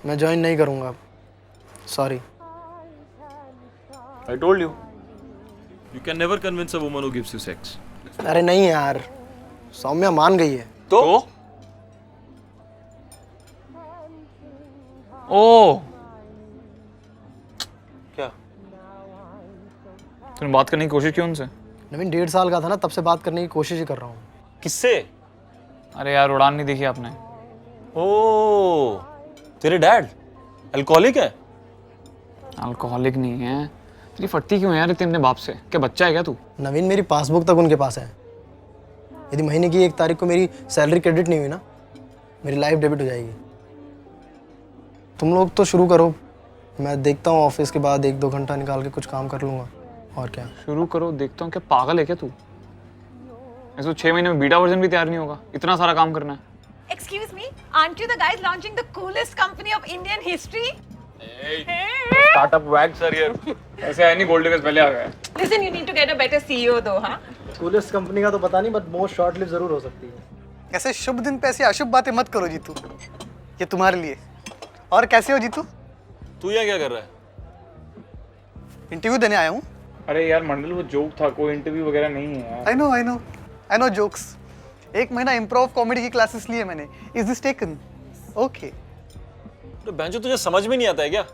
मैं ज्वाइन नहीं करूँगा, sorry. I told you. You can never convince a woman who gives you sex. अरे नहीं यार, सौम्या मान गई है। तो? ओ, क्या? तूने बात करने की कोशिश की उनसे? नवीन 1.5 साल का था ना, तब से बात करने की कोशिश ही कर रहा हूँ। किससे? अरे यार, उड़ान नहीं देखी आपने? ओ, तेरे डैड अल्कोहलिक है? अल्कोहलिक नहीं है। तेरी फटती क्यों है यार इतने अपने बाप से? क्या बच्चा है क्या तू? नवीन, मेरी पासबुक तक उनके पास है। यदि महीने की 1 तारीख को मेरी सैलरी क्रेडिट नहीं हुई ना, मेरी लाइफ डेबिट हो जाएगी। तुम लोग तो शुरू करो, मैं देखता हूँ ऑफिस के बाद 1-2 घंटा निकाल के कुछ काम कर लूँगा। और क्या? शुरू करो, देखता हूँ। क्या पागल है क्या तू? ऐसे तो 6 महीने में बीटा वर्जन भी तैयार नहीं होगा, इतना सारा काम करना है। Excuse me, aren't you the guys launching the coolest company of Indian history? Startup वैग सर यार। ऐसे है नहीं, गोल्ड डिगर्स पहले आ गए। Listen, you need to get a better CEO though, huh? Coolest company का तो पता नहीं, बट मोस्ट शॉर्ट लिव जरूर हो सकती है। ऐसे शुभ दिन पे ऐसी अशुभ बातें मत करो जीतू, ये तुम्हारे लिए। और कैसे हो जीतू? तू यहाँ क्या कर रहा है? इंटरव्यू देने आया हूँ। अरे यार मंडल, वो जोक था, कोई इंटरव्यू वगैरह नहीं है यार। I know jokes. 1 महीना इम्प्रोव कॉमेडी की क्लासेस लिए मैंने। Is this taken? ओके। तो बेंचो तुझे समझ में नहीं आता है क्या?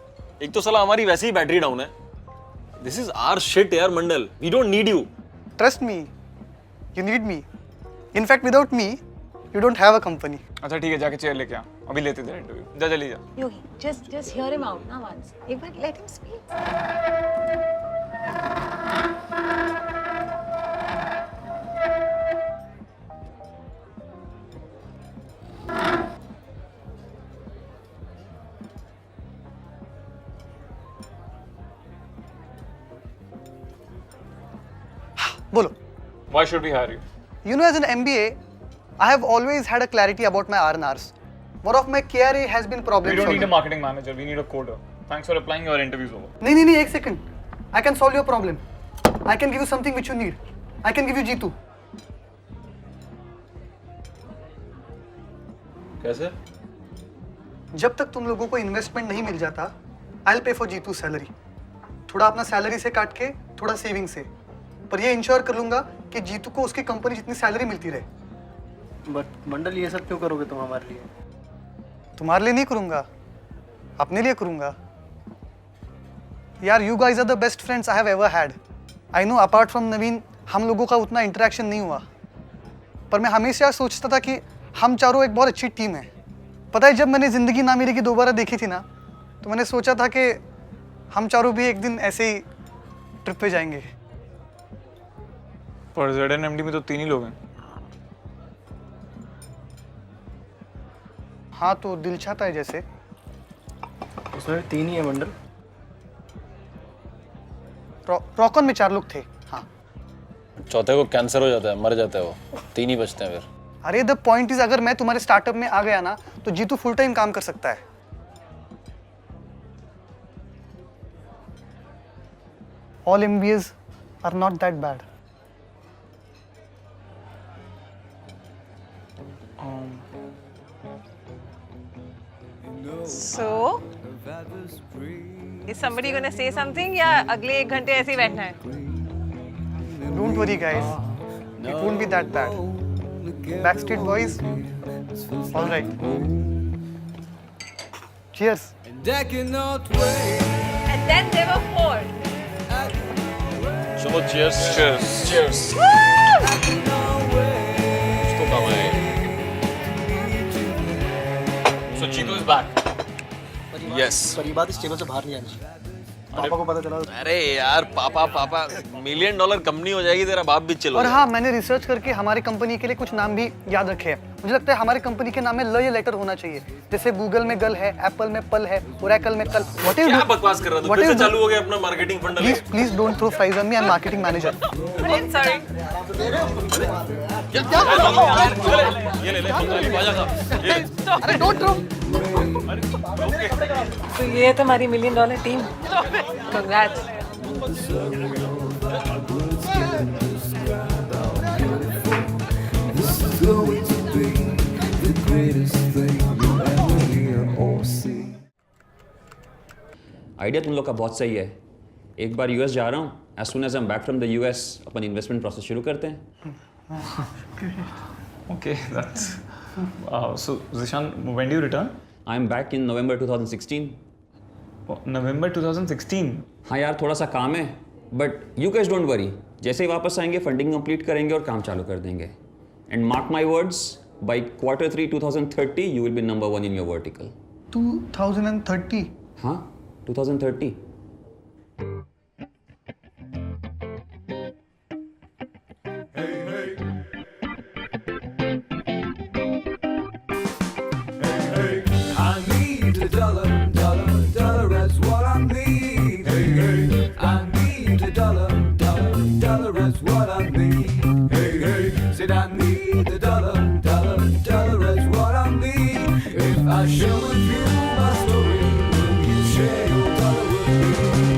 एक तो साला हमारी वैसे ही बैटरी डाउन है। दिस इज आवर शिट यार Mandal, we don't need you. Trust me, you need me. In fact without me you don't have a company. अच्छा ठीक है, जाके चेयर लेके आ, अभी लेते थे इंटरव्यू। जा जल्दी जा। Yogi, just hear him out now once. एक बार let him speak. बोलो। Why should we hire you? You know, as an MBA, I have always had a clarity about my R&Rs. One of my KRA has been problem We don't need a solving. marketing manager, we need a coder. Thanks for applying, your interview's over. नहीं, एक second. I can solve your problem. I can give you something which you need. I can give you Jeetu. कैसे? जब तक तुम लोगों को investment नहीं मिल जाता, I'll pay for Jitu salary. थोड़ा अपना सैलरी से काट के, थोड़ा सेविंग से। पर ये इंश्योर कर लूंगा कि जीतू को उसकी कंपनी जितनी सैलरी मिलती रहे। बट मंडल, ये सब क्यों करोगे तुम हमारे लिए? तुम्हारे लिए नहीं करूंगा, अपने लिए करूंगा। यार, you guys are the best friends I have ever had. I know apart from Naveen हम लोगों का उतना इंटरेक्शन नहीं हुआ, पर मैं हमेशा सोचता था कि हम चारों एक बहुत अच्छी टीम है। पता है, जब मैंने ज़िंदगी ना मेरी की दोबारा देखी थी ना, तो मैंने सोचा था कि हम चारों भी एक दिन ऐसे ही ट्रिप पे जाएंगे। पर ZNMD में तो 3 ही लोग हैं। हाँ, तो दिल चाहता है जैसे। उसमें 3 ही है मंडल। रॉकॉन में 4 लोग थे। हाँ। चौथे को कैंसर हो जाता है, मर जाता है वो। 3 ही बचते हैं फिर। अरे द पॉइंट इज, अगर मैं तुम्हारे स्टार्टअप में आ गया ना, तो जीतू फुल टाइम काम कर सकता है। All MBAs are not that bad. So, is somebody gonna say something या अगले 1 घंटे ऐसे ही बैठना है? Don't worry guys, it won't be that bad. Backstreet Boys, all right. Cheers. And then there were 4. चलो cheers. Cheers. इसको काम आएगा। So Chico is back. Yes. पर ये बात इस टेबल से बाहर नहीं आनी चाहिए। पापा को पता चला। अरे यार पापा $1 मिलियन कंपनी हो जाएगी, तेरा बाप भी चिल और हो हाँ, मैंने रिसर्च करके हमारी कंपनी के लिए कुछ नाम भी याद रखे हैं। मुझे लगता है हमारी कंपनी के नाम में ल ये लेटर होना चाहिए। जैसे गूगल में गल है, एप्पल में पल है, ओरेकल में कल। व्हाट इज क्या बकवास कर रहा है? फिर से चालू हो गया अपना marketing funnel. Please don't throw fries on me, I am marketing manager. Brilliant, sorry. ये ले बाजा का। ये अरे डोंट थ्रो। तो ये है तुम्हारी $1 million team. Congrats. going to be the greatest thing you ever hear or see. Idea तुम लोग का बहुत सही है। एक बार यूएस जा रहा हूँ, as soon as I am back from the US अपन इन्वेस्टमेंट प्रोसेस शुरू करते हैं। Okay, that's. So, Zishan, when do you return? I am back in November 2016। November 2016. हाँ यार, थोड़ा सा काम है, but you guys don't worry, जैसे ही वापस आएंगे फंडिंग कंप्लीट करेंगे और काम चालू कर देंगे। And mark my words, by Q3 2030 you will be number 1 in your vertical. 2030? हाँ, 2030। I need a dollar, dollar, dollar, that's what I need. Hey, hey. I need a dollar, dollar, dollar, that's what I need. Hey, hey. Said I need a dollar, dollar, dollar, that's what I need. If I share with you my story, will you share your dollar with me?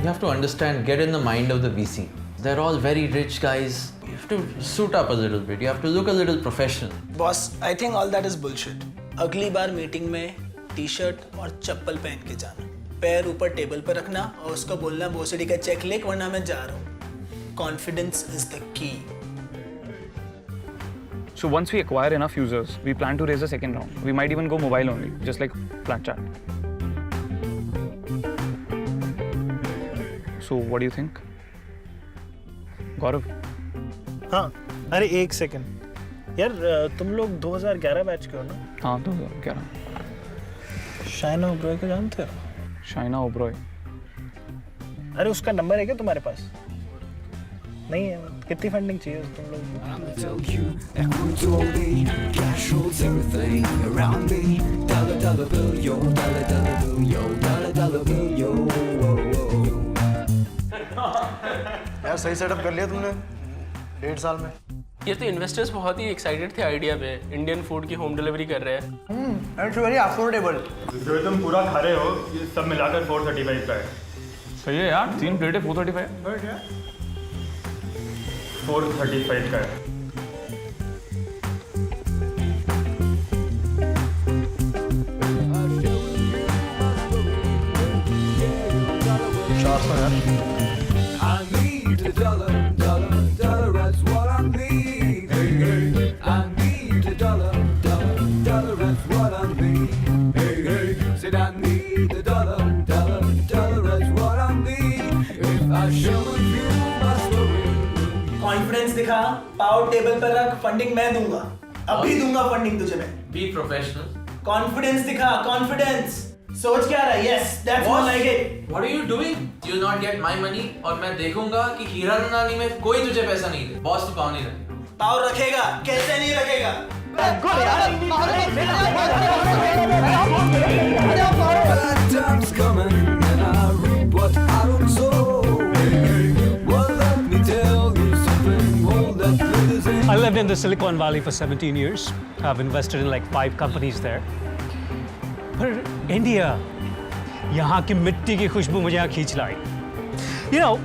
You have to understand, get in the mind of the VC. They're all very rich guys. You have to suit up a little bit. You have to look a little professional. Boss I think all that is bullshit. अगली बार meeting में T shirt और चप्पल पहन के जाना, पैर ऊपर table पर रखना और उसको बोलना भोसड़ी का चेक लिख वरना मैं जा रहा हूँ। Confidence is the key. So once we acquire enough users, we plan to raise a second round. We might even go mobile only, just like Flatchat. So what do you think? Gaurav? हाँ, अरे एक second यार, तुम लोग 2011 batch के हो ना? हाँ, 2011। शाइना ओब्रॉय को जानते हो? शाइना ओब्रॉय? अरे उसका नंबर है क्या तुम्हारे पास? नहीं है? कितनी फंडिंग चाहिए तुम लोग? I'ma tell you, Equatorial, cash rules everything around me. Dollar, dollar bill, yo, dollar, dollar bill, yo, dollar, dollar bill, yo. यार सही सेटअप कर लिया तुमने 1.5 साल में। ये तो इन्वेस्टर्स बहुत ही एक्साइटेड थे आइडिया पे। इंडियन फूड की होम डिलीवरी कर रहे हैं। It's very affordable. जो तुम पूरा खा रहे हो ये सब मिलाकर 435 का है। सही है यार, 3 प्लेटें 435। 435 का है। I need a dollar, dollar, dollar, that's what I need. Hey, hey. I need a dollar, dollar, dollar, that's what I need. Hey, hey. Said I need a dollar, dollar, dollar, that's what I need. If I share with you my story. Confidence दिखा, power table पर रख, funding मैं दूंगा। अभी दूंगा funding तुझे मैं। Be professional. Confidence दिखा, कॉन्फिडेंस। सोच क्या रहा है? Yes, that's more like it. What are you doing? You not get my money और मैं देखूंगा कि हीरा रनानी में कोई तुझे पैसा नहीं दे। बॉस तू पाव नहीं रखेगा। पावर रखेगा, कैसे नहीं रखेगा? Bad times coming and I reap what I don't sow. Well, let me tell you something, all that glitters ain't. I lived in the Silicon Valley for 17 years. I've invested in like 5 companies there. पर India, यहाँ की मिट्टी की खुशबू मुझे यहाँ खींच लाई। You know,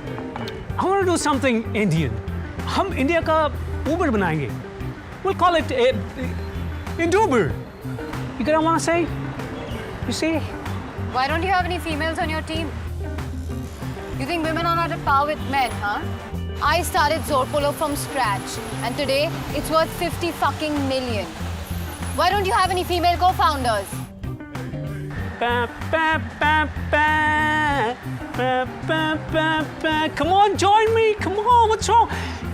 I want to do something Indian. हम India का Uber बनाएंगे. We'll call it Induber. You get what I want to say? You see? Why don't you have any females on your team? You think women are not at par with men, huh? I started Zorpolo from scratch, and today it's worth 50 fucking million. Why don't you have any female co-founders? Come on, join me. Come on, what's wrong?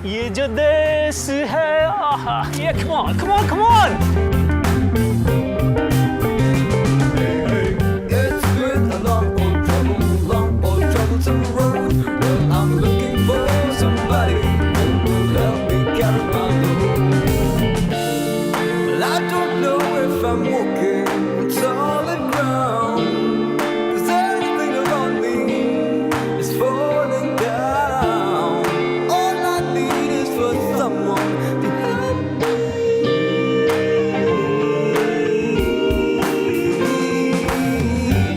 ये जो देश है, आहा, yeah, come on, come on, come on. It's been a long old troublesome road. Well, I'm looking for somebody who will help me carry my load. Well, I don't know if I'm walking on solid ground, 'cause everything around me is falling down. All I need is for someone to help me.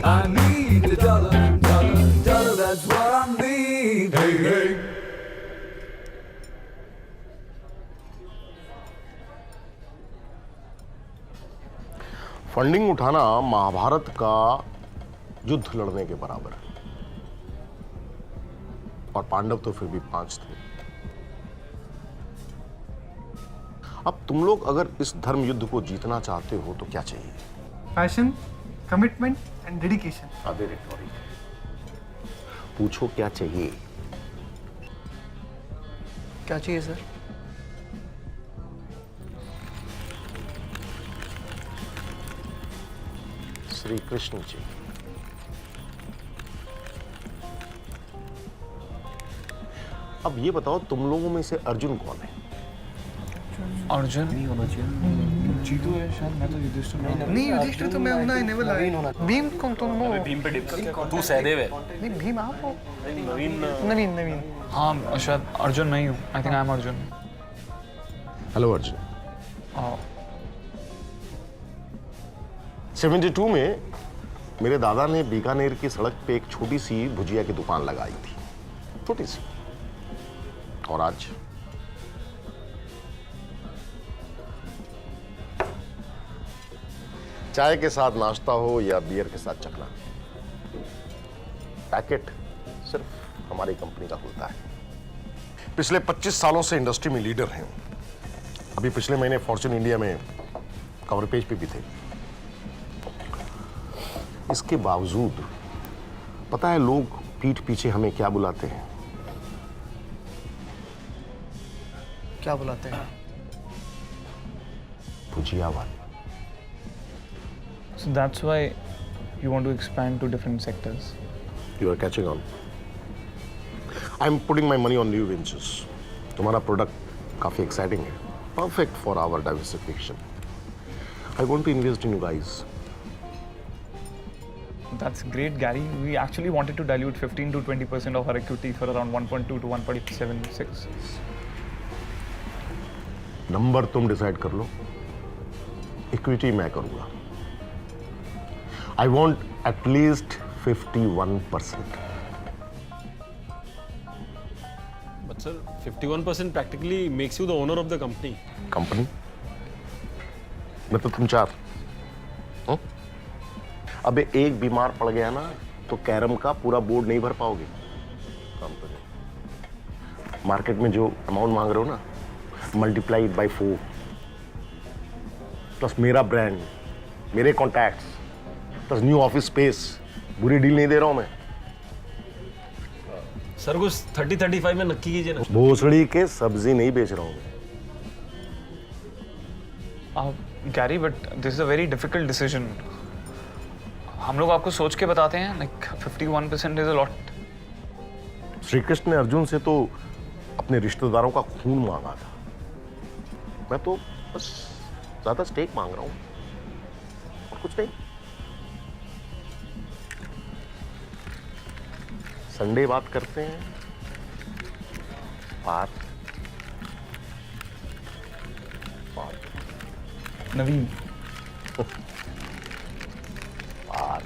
I need a dollar, dollar, dollar, that's what I need. Hey, hey. Funding उठाना महाभारत का युद्ध लड़ने के बराबर है। और पांडव तो फिर भी 5 थे। अब तुम लोग अगर इस धर्म युद्ध को जीतना चाहते हो तो क्या चाहिए? Passion, commitment and dedication. अबे रिटॉरिक, पूछो क्या चाहिए? क्या चाहिए सर? श्री कृष्ण जी। अब ये बताओ, तुम लोगों में से अर्जुन कौन है? अर्जुन नहीं होना चाहिए। जीतू है शायद, मैं तो युधिष्ठिर नहीं, युधिष्ठिर तो मैं हूं ना, नेवर लाइक। भीम कौन तुम हो? भीम पे डिप कर, तू सहदेव है। नहीं, भीम आप हो। नवीन। हाँ शायद अर्जुन मैं ही हूँ। I think I am Arjun. Hello Arjun. 72 में मेरे दादा ने बीकानेर की सड़क पे एक छोटी सी भुजिया की दुकान लगाई थी, छोटी सी। और आज चाय के साथ नाश्ता हो या बियर के साथ चखना, पैकेट सिर्फ हमारी कंपनी का खुलता है। पिछले 25 सालों से इंडस्ट्री में लीडर हैं। अभी पिछले महीने फॉर्च्यून इंडिया में कवर पेज पे भी थे। इसके बावजूद पता है लोग पीठ पीछे हमें क्या बुलाते हैं? क्या बुलाते हैं? भुजिया वाले। So that's why you want to expand to different sectors. You are catching on. I'm putting my money on new ventures. तुम्हारा प्रोडक्ट काफी एक्साइटिंग है, perfect for our diversification. I want to invest in you guys. That's great, Gary. We actually wanted to dilute 15 to 20% of our equity for around 1.2 to 1.76. Number तुम decide कर लो, equity मैं करूंगा। I want at least 51%. But sir, 51% practically makes you the owner of the company. Company मतलब तुम 4। अबे एक बीमार पड़ गया ना तो कैरम का पूरा बोर्ड नहीं भर पाओगे। कंपनी मार्केट में जो अमाउंट मांग रहे हो ना, मल्टीप्लाइड बाय 4, प्लस मेरा ब्रांड, मेरे contacts, plus new office space. बुरी डील नहीं दे रहा हूं मैं। सर कुछ 30-35 में नक्की कीजिए ना। भोसड़ी के सब्जी नहीं बेच रहा हूं मैं। Gary, but this is a very difficult decision. हम लोग आपको सोच के बताते हैं, like 51% is a lot. Shri Krishna ने अर्जुन से तो अपने रिश्तेदारों का खून मांगा था। मैं तो बस ज्यादा स्टेक मांग रहा हूं और कुछ नहीं। संडे बात करते हैं। नवीन। पार